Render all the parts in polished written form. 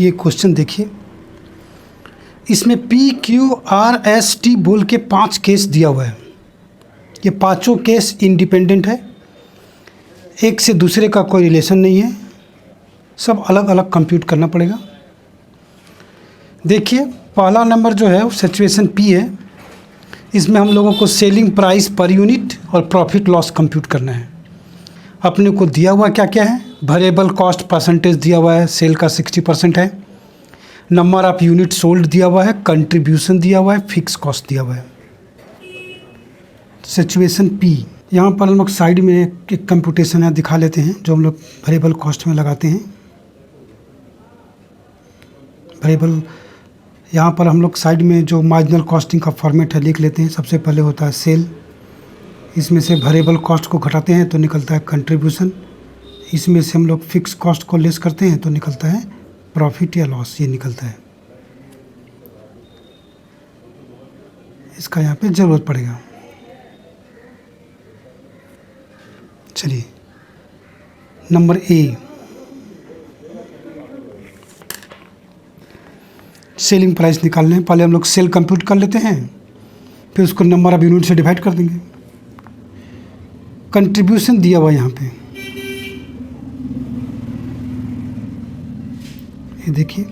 ये क्वेश्चन देखिए, इसमें PQRST बोल के 5 केस दिया हुआ है। ये पांचों केस इंडिपेंडेंट है, एक से दूसरे का कोई रिलेशन नहीं है, सब अलग अलग कंप्यूट करना पड़ेगा। देखिए पहला नंबर जो है वो सिचुएशन P है। इसमें हम लोगों को सेलिंग प्राइस पर यूनिट और प्रॉफिट लॉस कंप्यूट करना है। अपने को दिया हुआ क्या क्या है, वेरिएबल कॉस्ट परसेंटेज दिया हुआ है, सेल का 60% है, नंबर ऑफ यूनिट सोल्ड दिया हुआ है, कंट्रीब्यूशन दिया हुआ है, फिक्स कॉस्ट दिया हुआ है। सिचुएशन P, यहाँ पर हम लोग साइड में एक कंप्यूटेशन है दिखा लेते हैं जो हम लोग वेरिएबल कॉस्ट में लगाते हैं। वेरिएबल यहाँ पर हम लोग साइड में जो मार्जिनल कॉस्टिंग का फॉर्मेट है लिख लेते हैं। सबसे पहले होता है सेल, इसमें से वेरिएबल कॉस्ट को घटाते हैं तो निकलता है कंट्रीब्यूशन, इसमें से हम लोग फिक्स कॉस्ट को लेस करते हैं तो निकलता है प्रॉफिट या लॉस, ये निकलता है। इसका यहाँ पे ज़रूरत पड़ेगा। चलिए नंबर A, सेलिंग प्राइस निकालने हैं। पहले हम लोग सेल कंप्यूट कर लेते हैं, फिर उसको नंबर ऑफ यूनिट से डिवाइड कर देंगे। कंट्रीब्यूशन दिया हुआ यहाँ पे, ये देखिए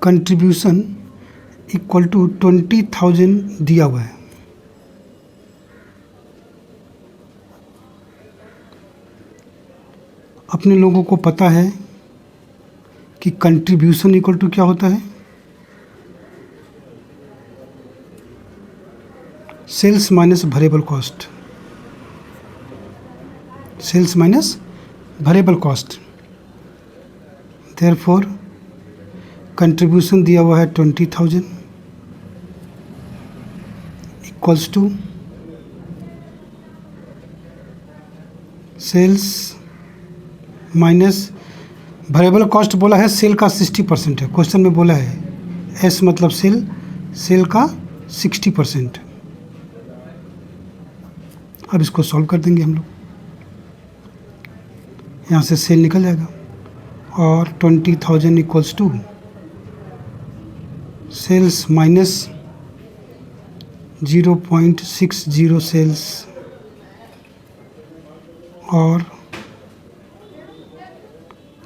कंट्रीब्यूशन इक्वल टू 20,000 दिया हुआ है। अपने लोगों को पता है कि कंट्रीब्यूशन इक्वल टू क्या होता है, sales minus variable cost, sales minus variable cost. Therefore contribution दिया हुआ है 20,000 equals to sales minus variable cost बोला है, सेल का 60% है। क्वेश्चन में बोला है एस मतलब सेल, सेल का 60%। अब इसको सॉल्व कर देंगे हम लोग, यहाँ से सेल निकल जाएगा और 20,000 equals to sales minus 0.60 sales और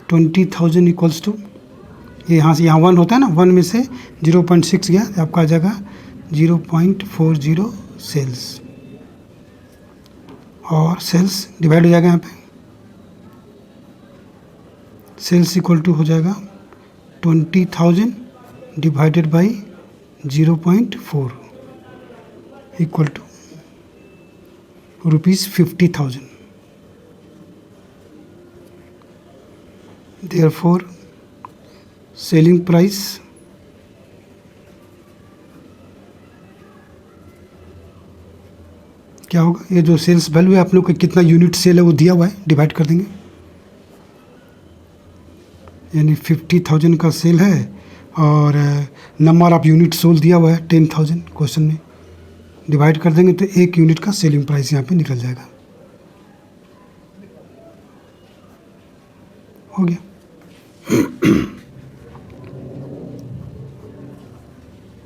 20,000 इक्वल्स टू, ये यहाँ से यहाँ 1 होता है ना, 1 में से 0.6 गया, आपका आ जाएगा 0.40 सेल्स और सेल्स डिवाइड हो जाएगा। यहाँ पे सेल्स इक्वल टू हो जाएगा 20,000 divided by 0.4 equal to ₹50,000। Therefore, selling price क्या होगा, ये जो सेल्स वैल्यू है आप लोग को कितना यूनिट सेल है वो दिया हुआ है, डिवाइड कर देंगे। यानी 50,000 का सेल है और नंबर ऑफ यूनिट सोल्ड दिया हुआ है 10,000 क्वेश्चन में, डिवाइड कर देंगे तो 1 यूनिट का सेलिंग प्राइस यहाँ पे निकल जाएगा। हो गया।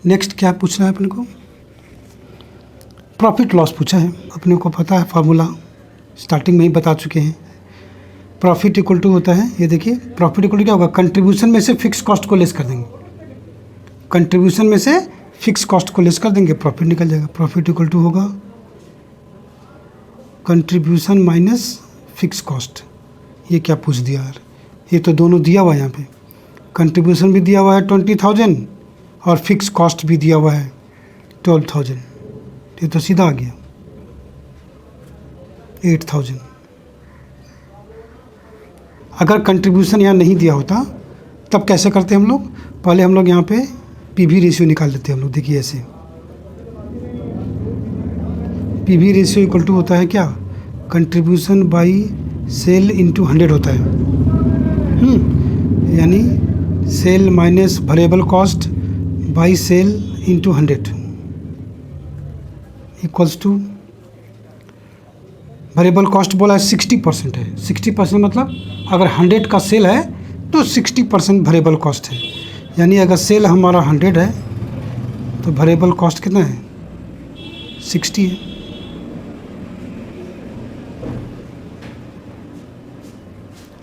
नेक्स्ट क्या पूछना है अपने को, प्रॉफिट लॉस पूछा है। अपने को पता है फार्मूला, स्टार्टिंग में ही बता चुके हैं। प्रॉफिट इक्वल टू होता है, ये देखिए प्रॉफिट इक्वल टू क्या होगा, कंट्रीब्यूशन में से फिक्स कॉस्ट को लेस कर देंगे, कंट्रीब्यूशन में से फिक्स कॉस्ट को लेस कर देंगे, प्रॉफिट निकल जाएगा। प्रॉफिट इक्वल टू होगा कंट्रीब्यूशन माइनस फिक्स कॉस्ट। ये क्या पूछ दिया यार, ये तो दोनों दिया हुआ है। यहाँ पे कंट्रीब्यूशन भी दिया हुआ है 20,000 और फिक्स कॉस्ट भी दिया हुआ है 12,000, ये तो सीधा आ गया 8,000। अगर कंट्रीब्यूशन यहाँ नहीं दिया होता तब कैसे करते हम लोग, पहले हम लोग यहाँ पे पीवी रेशियो निकाल लेते हैं हम लोग। देखिए ऐसे पीवी रेशियो इक्वल टू होता है क्या, कंट्रीब्यूशन बाई सेल इंटू 100 होता है। यानी sale minus variable cost by sale into 100 equals to variable cost बोला है 60% है। 60% मतलब अगर 100 का सेल है तो 60% वेरिएबल कॉस्ट है, यानी अगर सेल हमारा 100 है तो वेरिएबल कॉस्ट कितना है 60 है।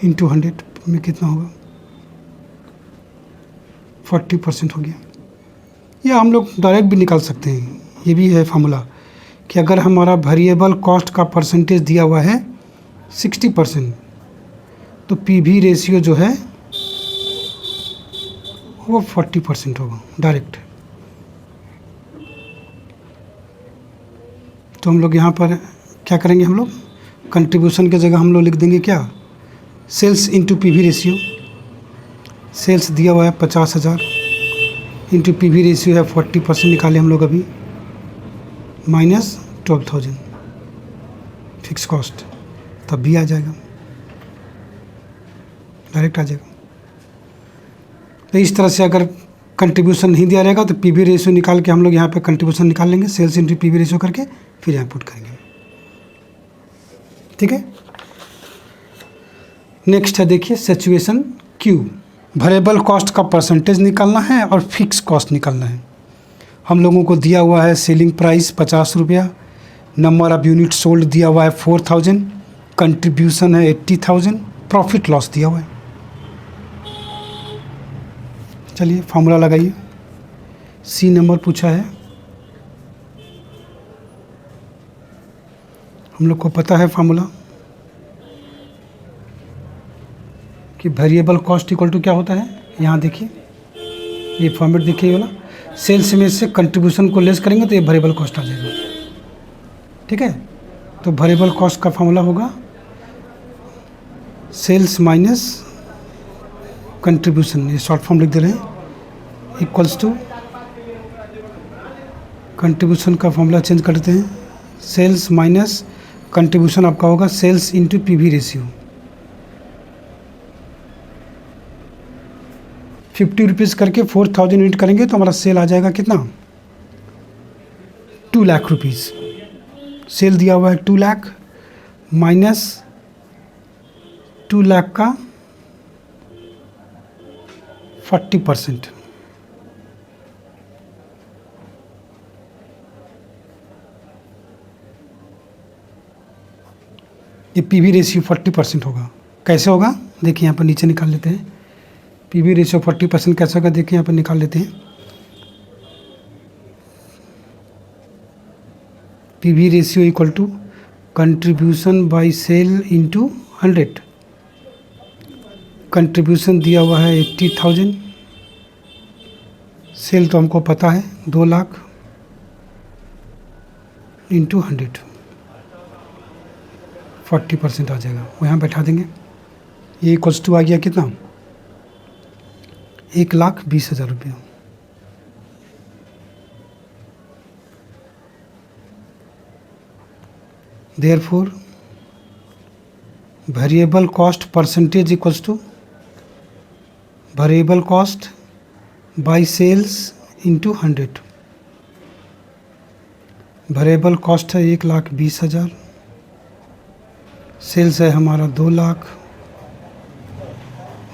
इंटू 100 में कितना होगा 40% हो गया। या हम लोग डायरेक्ट भी निकाल सकते हैं, ये भी है फार्मूला कि अगर हमारा वेरिएबल कॉस्ट का परसेंटेज दिया हुआ है 60% तो पीवी रेशियो जो है वो 40% होगा डायरेक्ट। तो हम लोग यहाँ पर क्या करेंगे, हम लोग कंट्रीब्यूशन की जगह हम लोग लिख देंगे क्या, sales into PV ratio. Sales दिया हुआ है 50,000 इंटू पीवी रेशियो है 40% निकाले हम लोग अभी, माइनस 12,000 फिक्स कॉस्ट, तब भी आ जाएगा, डायरेक्ट आ जाएगा। तो इस तरह से अगर कंट्रीब्यूशन नहीं दिया रहेगा तो पीवी रेशियो निकाल के हम लोग यहाँ पे कंट्रीब्यूशन निकाल लेंगे, सेल्स इंटू पीवी रेशियो करके फिर यहाँ पुट करेंगे। ठीक है, नेक्स्ट है देखिए सिचुएशन क्यू। वेरिएबल कॉस्ट का परसेंटेज निकालना है और फिक्स कॉस्ट निकालना है। हम लोगों को दिया हुआ है सेलिंग प्राइस 50 रुपया, नंबर ऑफ यूनिट सोल्ड दिया हुआ है 4000, कंट्रीब्यूशन है 80,000, प्रॉफिट लॉस दिया हुआ है। चलिए फार्मूला लगाइए। सी नंबर पूछा है, हम लोग को पता है फार्मूला कि वेरिएबल कॉस्ट इक्वल टू क्या होता है। यहाँ देखिए ये फॉर्मेट देखिए वाला, सेल्स में से कंट्रीब्यूशन को लेस करेंगे तो ये वेरिएबल कॉस्ट आ जाएगा। ठीक है, तो वेरिएबल कॉस्ट का फॉर्मूला होगा सेल्स माइनस कंट्रीब्यूशन, ये शॉर्ट फॉर्म लिख दे रहे हैं, इक्वल्स टू कंट्रीब्यूशन का फॉर्मूला चेंज कर देते हैं, सेल्स माइनस कंट्रीब्यूशन आपका होगा sales into PV ratio. 50 rupees करके 4000 यूनिट करेंगे तो हमारा सेल आ जाएगा कितना 2 लाख रुपीज़। सेल दिया हुआ है 2 लाख माइनस 2 लाख का 40%, ये पीवी रेशियो 40% होगा। कैसे होगा देखिए यहाँ पर नीचे निकाल लेते हैं। पीवी रेशियो 40% कैसे होगा देखिए यहाँ पर निकाल लेते हैं। PV ratio equal to contribution by sale into 100। Contribution दिया हुआ है 80,000, सेल तो हमको पता है 2 लाख इंटू 100, 40% आ जाएगा, वो यहाँ बैठा देंगे। ये इक्वल्स टू आ गया कितना 1,20,000 रुपया। Therefore variable cost percentage equals to variable cost by sales into 100। Variable cost है 1,20,000, सेल्स है हमारा 2 लाख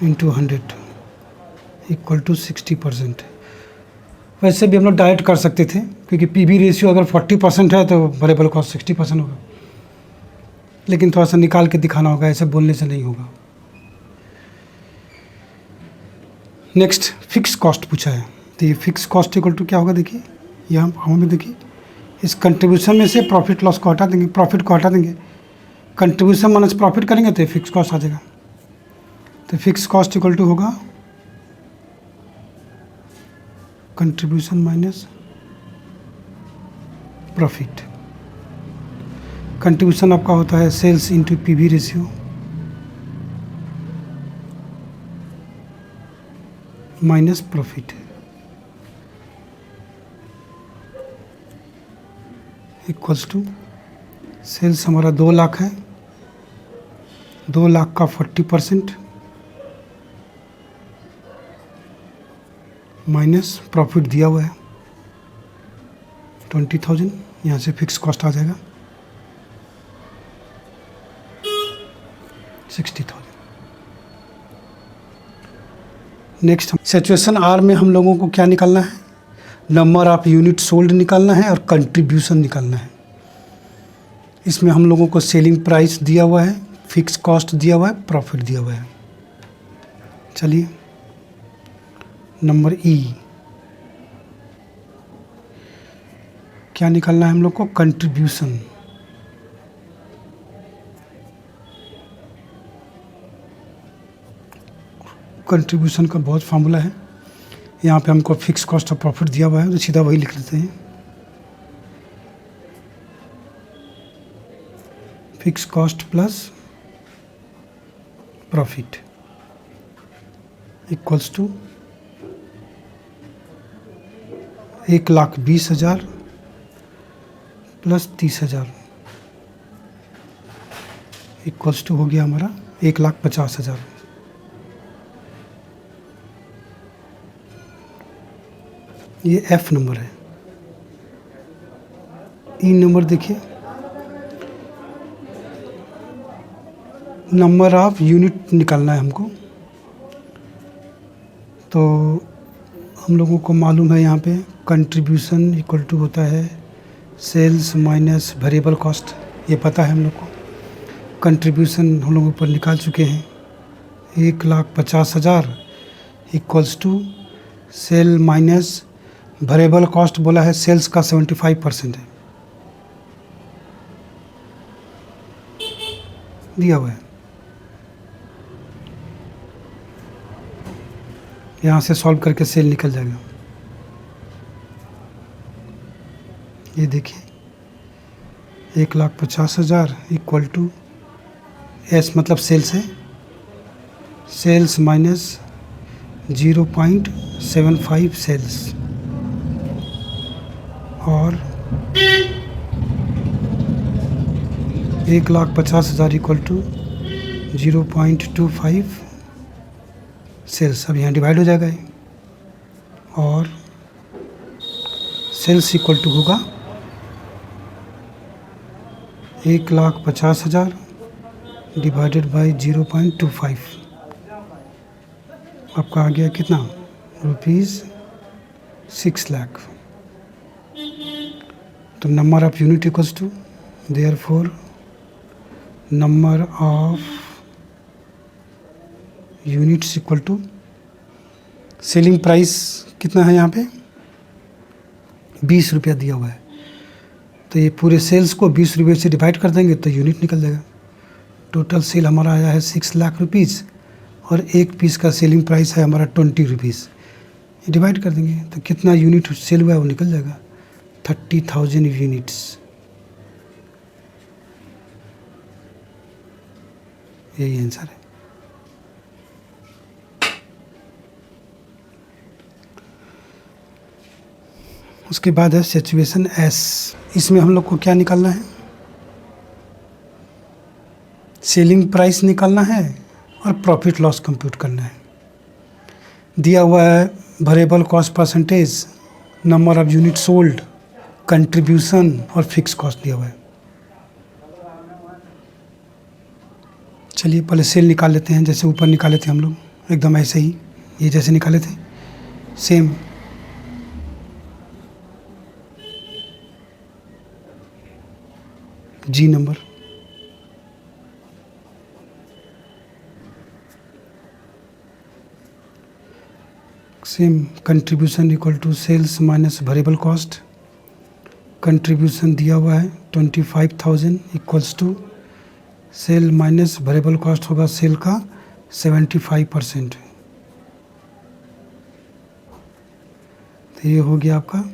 इंटू 100 इक्वल टू 60%। वैसे भी हम लोग डायरेक्ट कर सकते थे क्योंकि पीवी रेशियो अगर 40% है तो वेरिएबल कॉस्ट 60% होगा, लेकिन थोड़ा सा निकाल के दिखाना होगा, ऐसे बोलने से नहीं होगा। नेक्स्ट फिक्स कॉस्ट पूछा है, तो ये फिक्स कॉस्ट इक्वल टू क्या होगा देखिए, यहाँ हमें देखिए इस कंट्रीब्यूशन में से प्रॉफिट लॉस को हटा देंगे, प्रॉफिट को हटा देंगे, कंट्रीब्यूशन माइनस प्रॉफिट करेंगे तो फिक्स कॉस्ट आ जाएगा। तो फिक्स कॉस्ट इक्वल टू होगा कंट्रीब्यूशन माइनस प्रॉफिट। कंट्रीब्यूशन आपका होता है sales into PV ratio minus profit equals to sales हमारा 2 लाख है, 2 लाख का 40% माइनस प्रॉफिट दिया हुआ है 20,000, यहाँ से फिक्स कॉस्ट आ जाएगा 60,000। नेक्स्ट सिचुएशन आर में हम लोगों को क्या निकालना है, नंबर ऑफ यूनिट सोल्ड निकालना है और कंट्रीब्यूशन निकालना है। इसमें हम लोगों को सेलिंग प्राइस दिया हुआ है, फिक्स कॉस्ट दिया हुआ है, प्रॉफिट दिया हुआ है। चलिए नंबर ई, क्या निकालना है हम लोग को, कंट्रीब्यूशन। कंट्रीब्यूशन का बहुत फार्मूला है, यहाँ पे हमको फिक्स कॉस्ट और प्रॉफिट दिया हुआ है तो सीधा वही लिख लेते हैं। Fix cost plus profit equals to 1,20,000 plus 30,000 equals to हो गया हमारा 1,50,000। ये एफ नंबर है। ई नंबर देखिए, नंबर ऑफ यूनिट निकालना है हमको। तो हम लोगों को मालूम है यहाँ पे कंट्रीब्यूशन इक्वल टू होता है सेल्स माइनस वेरिएबल कॉस्ट, ये पता है हम लोग को। कंट्रीब्यूशन हम लोग ऊपर निकाल चुके हैं, 1,50,000 equals to sale minus variable cost बोला है, सेल्स का 75% है दिया हुआ है। यहाँ से सॉल्व करके सेल निकल जाएगा। ये देखिए 1,50,000 इक्वल टू एस मतलब सेल्स है, सेल्स माइनस 0.75 सेल्स और 1,50,000 इक्वल टू 0.25 सेल्स। अब यहाँ डिवाइड हो जाएगा ये, और सेल्स इक्वल टू होगा 1,50,000 डिवाइडेड बाई 0.25। आपका आ गया कितना, ₹6 लाख। तो number of unit equals to, therefore number of units equal to selling price कितना है यहाँ पे, 20 रुपया दिया हुआ है। तो ये पूरे सेल्स को 20 रुपये से डिवाइड कर देंगे तो यूनिट निकल जाएगा। टोटल सेल हमारा आया है 6 लाख रुपीज़ और एक पीस का सेलिंग प्राइस है हमारा 20 रुपीज़। ये डिवाइड कर देंगे तो कितना यूनिट सेल हुआ है वो निकल जाएगा, 30,000 यूनिट्स। यही आंसर है। उसके बाद है सिचुएशन एस। इसमें हम लोग को क्या निकालना है, सेलिंग प्राइस निकालना है और प्रॉफिट लॉस कंप्यूट करना है। दिया हुआ है variable cost percentage, number of unit sold, contribution और फिक्स कॉस्ट दिया हुआ है। चलिए पहले सेल निकाल लेते हैं, जैसे ऊपर निकाले थे हम लोग, एकदम ऐसे ही ये जैसे निकाले थे same. G number, same contribution equal to sales minus variable cost. Contribution दिया हुआ है 25,000 equals to sale minus variable cost होगा सेल का 75%। तो ये हो गया आपका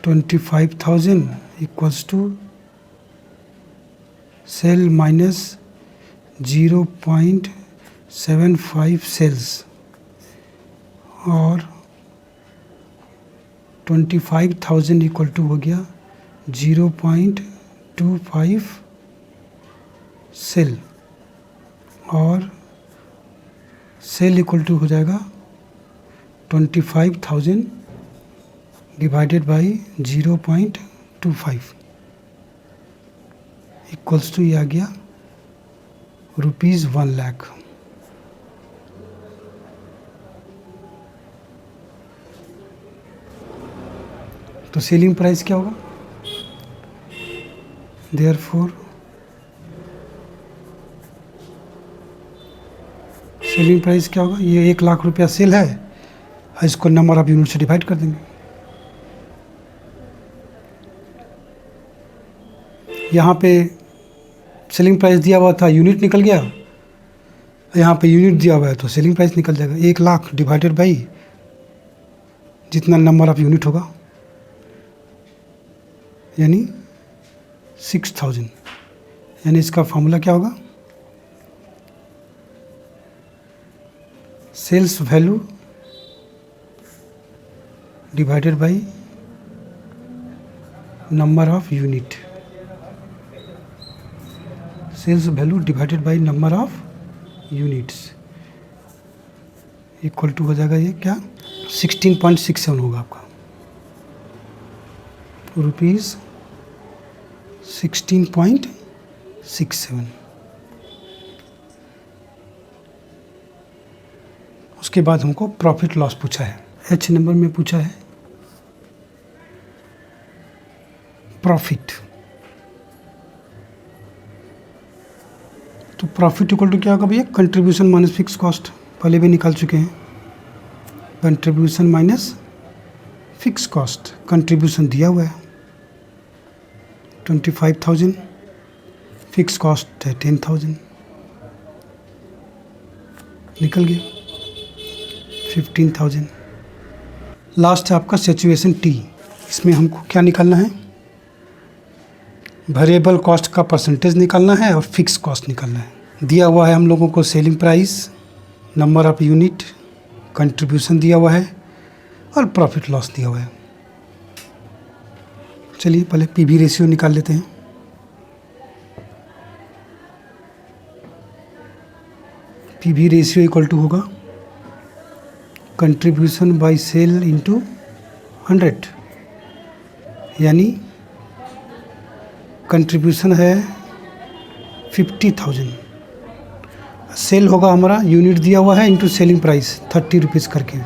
25,000 equals to sale minus 0.75 sales और 25,000 इक्वल टू हो गया 0.25 सेल और सेल इक्वल टू हो जाएगा 25,000 डिवाइडेड बाई 0.25 इक्वल्स टू ये आ गया ₹1,00,000। तो सेलिंग प्राइस क्या होगा? देयरफॉर सेलिंग प्राइस क्या होगा? ये 1,00,000 रुपया सेल है, इसको नंबर ऑफ यूनिट से डिवाइड कर देंगे। यहाँ पे सेलिंग प्राइस दिया हुआ था, यूनिट निकल गया, यहाँ पे यूनिट दिया हुआ है तो सेलिंग प्राइस निकल जाएगा। 1,00,000 डिवाइडेड बाई जितना नंबर ऑफ यूनिट होगा, यानी 6,000। यानी इसका फॉर्मूला क्या होगा? Sales value divided by number of unit. Sales value divided by number of units equal to हो जाएगा ये क्या? 16.67 होगा आपका, ₹16.67। उसके बाद हमको प्रॉफिट लॉस पूछा है, H नंबर में पूछा है प्रॉफिट। तो प्रॉफिट इक्वल टू क्या होगा भैया? कंट्रीब्यूशन माइनस फिक्स कॉस्ट, पहले भी निकाल चुके हैं। Contribution minus fix cost, contribution दिया हुआ है 25,000, फिक्स कॉस्ट है 10,000, निकल गया 15,000। लास्ट है आपका सिचुएशन टी। इसमें हमको क्या निकालना है? वेरिएबल कॉस्ट का परसेंटेज निकालना है और फिक्स कॉस्ट निकालना है। दिया हुआ है हम लोगों को selling price, number of unit, contribution दिया हुआ है और प्रॉफिट लॉस दिया हुआ है। चलिए पहले पीवी रेशियो निकाल लेते हैं। पीवी रेशियो इक्वल टू होगा कंट्रीब्यूशन बाय सेल इंटू 100, यानी कंट्रीब्यूशन है 50,000, सेल होगा हमारा, यूनिट दिया हुआ है इंटू सेलिंग प्राइस 30 रुपीज़ करके,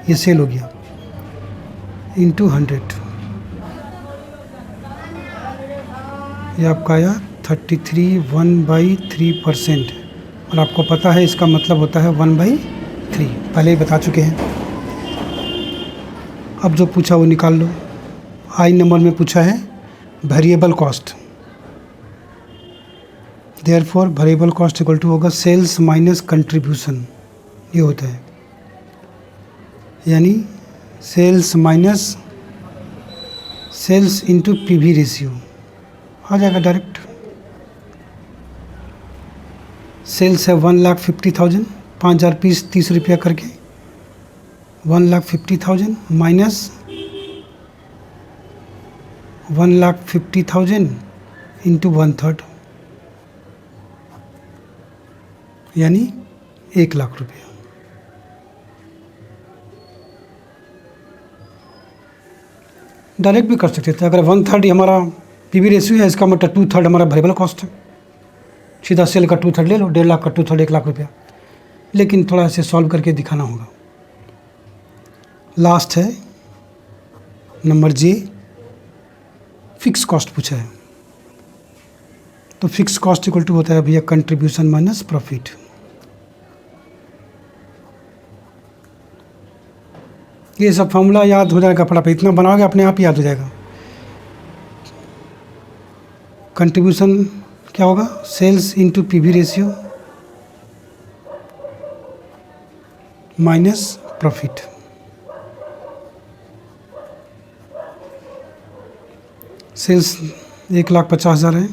ये सेल हो गया, इंटू 100, ये आपका आया 33 1/3%। और आपको पता है इसका मतलब होता है 1/3, पहले ही बता चुके हैं। अब जो पूछा वो निकाल लो। आई नंबर में पूछा है variable cost, therefore variable cost equal to होगा सेल्स माइनस कंट्रीब्यूशन, ये होता है, यानी sales minus sales into PV ratio आ जाएगा डायरेक्ट। सेल्स है 1,50,000, 5,000 पीस 30 रुपया करके, 1,50,000 माइनस 1,50,000 इंटू 1/3, यानी 1,00,000 रुपया। डायरेक्ट भी कर सकते थे, अगर 1/3 हमारा पीवी रेशियो है, इसका मतलब 2/3 हमारा वेरिएबल कॉस्ट है, सीधा सेल का 2/3 ले लो, 1,50,000 का 2/3 1,00,000 रुपया। लेकिन थोड़ा ऐसे सॉल्व करके दिखाना होगा। लास्ट है नंबर जे, फिक्स कॉस्ट पूछा है, तो फिक्स कॉस्ट इक्वल टू होता है भैया कंट्रीब्यूशन माइनस प्रॉफिट। ये सब फॉर्मूला याद हो जाएगा फटाफट, इतना बनाओगे अपने आप याद हो जाएगा। कंट्रीब्यूशन क्या होगा? Sales into PV ratio minus profit. Sales 1,50,000 है,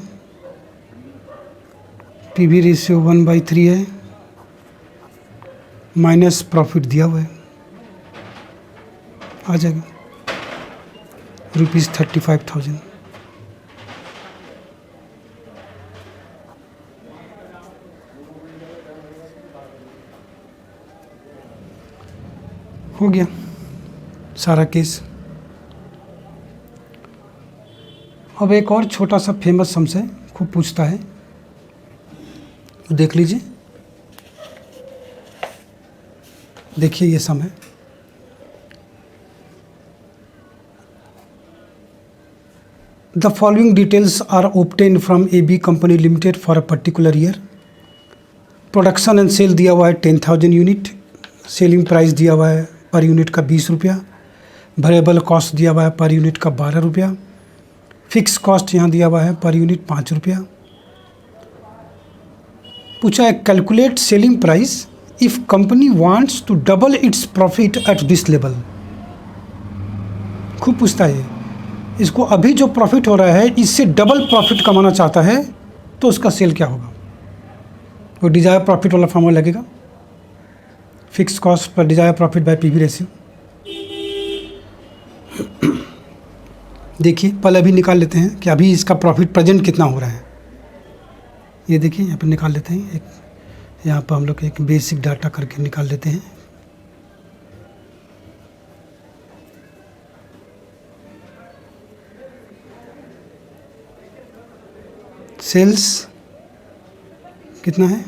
पीवी रेशियो 1/3 है, माइनस प्रॉफिट दिया हुआ है, आ जाएगा ₹35,000। हो गया सारा केस। अब एक और छोटा सा फेमस हमसे खूब पूछता है, तो देख लीजिए, देखिए ये सम है। The following details are obtain from AB company limited for a particular year. Production and sale दिया हुआ है 10,000 यूनिट, सेलिंग प्राइस दिया हुआ है पर यूनिट का 20 रुपया, वेरिएबल कॉस्ट दिया हुआ है पर यूनिट का 12 रुपया, फिक्स कॉस्ट यहाँ दिया हुआ है पर यूनिट 5 रुपया। पूछा है calculate selling price if company wants to double its profit at this level. खूब पूछता है, इसको अभी जो प्रॉफिट हो रहा है इससे डबल प्रॉफिट कमाना चाहता है तो उसका सेल क्या होगा। वो डिजायर प्रॉफिट वाला फॉर्मूला लगेगा, fix cost per Dzire profit by PV ratio. देखिए पहले अभी निकाल लेते हैं कि अभी इसका प्रॉफिट प्रेजेंट कितना हो रहा है। ये देखिए यहाँ पर निकाल लेते हैं, एक यहाँ पर हम लोग एक बेसिक डाटा करके निकाल लेते हैं। सेल्स कितना है,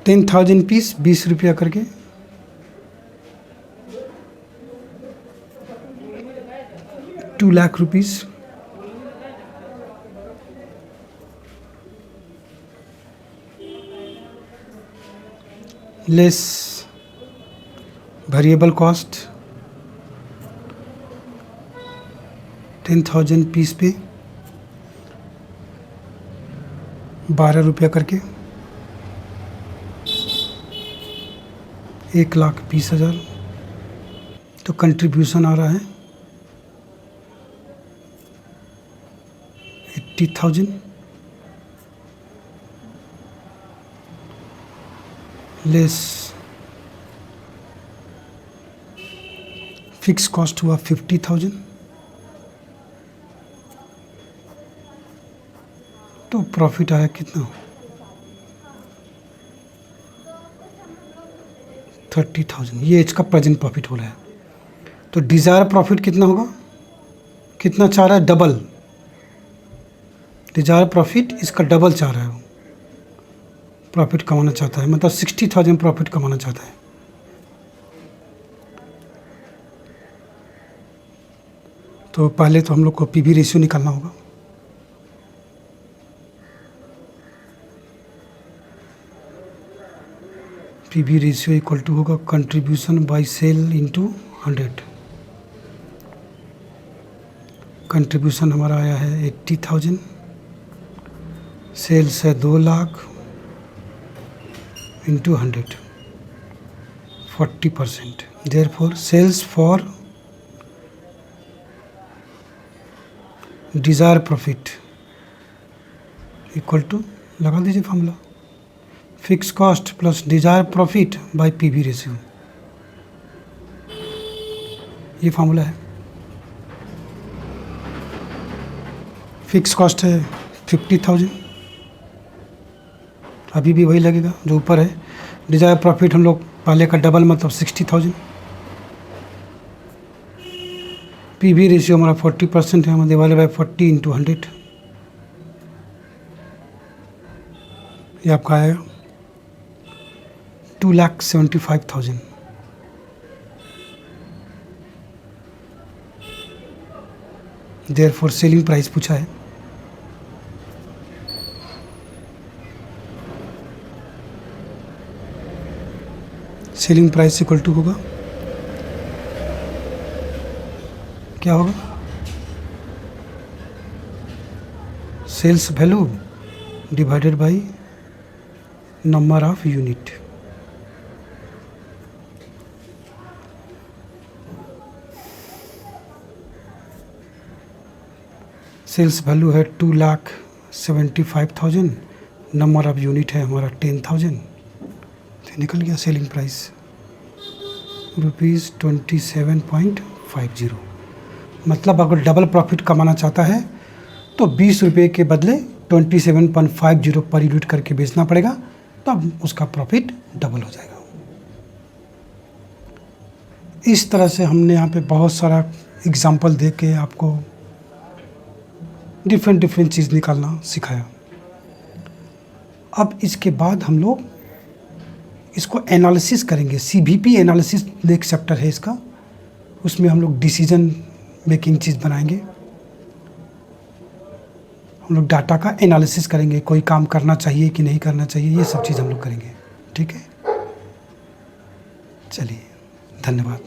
10,000 पीस 20 रुपया करके, ₹2,00,000 लेस वेरिएबल कॉस्ट 10,000 पीस पे 12 रुपया करके, 1,20,000। तो कंट्रीब्यूशन आ रहा है 80,000 लेस फिक्स कॉस्ट हुआ 50,000। तो प्रॉफिट आया कितना, 30,000। ये इसका प्रेजेंट प्रॉफिट हो रहा है। तो डिज़ायर प्रॉफिट कितना होगा, कितना चाह रहा है, डबल। डिज़ायर प्रॉफिट इसका डबल चाह रहा है, वो प्रॉफिट कमाना चाहता है, मतलब 60,000 प्रॉफिट कमाना चाहता है। तो पहले तो हम लोग को PV रेशियो निकालना होगा। PV रेशियो इक्वल टू होगा contribution by sale into 100। Contribution हमारा आया है 80,000, सेल्स है 2,00,000 into 100, 40%। Therefore sales for desire profit equal to, लगा दीजिए formula, fix cost plus desire profit by PV ratio. ये फार्मूला है। फिक्स कॉस्ट है 50,000, अभी भी वही लगेगा जो ऊपर है। डिज़ायर प्रॉफिट हम लोग पहले का डबल, मतलब 60,000। PV रेशियो हमारा 40% है, हमारे डिवाइडेड बाय 40 इंटू 100। ये आपका आएगा 2,75,000। देयरफॉर सेलिंग प्राइस पूछा है, सेलिंग प्राइस इक्वल टू होगा, क्या होगा, sales value divided by number of unit. Sales value है 2,75,000, नंबर ऑफ यूनिट है हमारा 10,000। तो निकल गया सेलिंग प्राइस ₹27.50। मतलब अगर डबल प्रॉफिट कमाना चाहता है तो 20 रुपये के बदले 27.50 पर यूनिट करके बेचना पड़ेगा, तब उसका प्रॉफिट डबल हो जाएगा। इस तरह से हमने यहाँ पे बहुत सारा एग्जाम्पल दे के आपको डिफरेंट चीज़ निकालना सिखाया। अब इसके बाद हम लोग इसको एनालिसिस करेंगे। CVP एनालिसिस एक चैप्टर है इसका, उसमें हम लोग डिसीजन मेकिंग चीज़ बनाएंगे। हम लोग डाटा का एनालिसिस करेंगे, कोई काम करना चाहिए कि नहीं करना चाहिए, ये सब चीज़ हम लोग करेंगे। ठीक है, चलिए, धन्यवाद।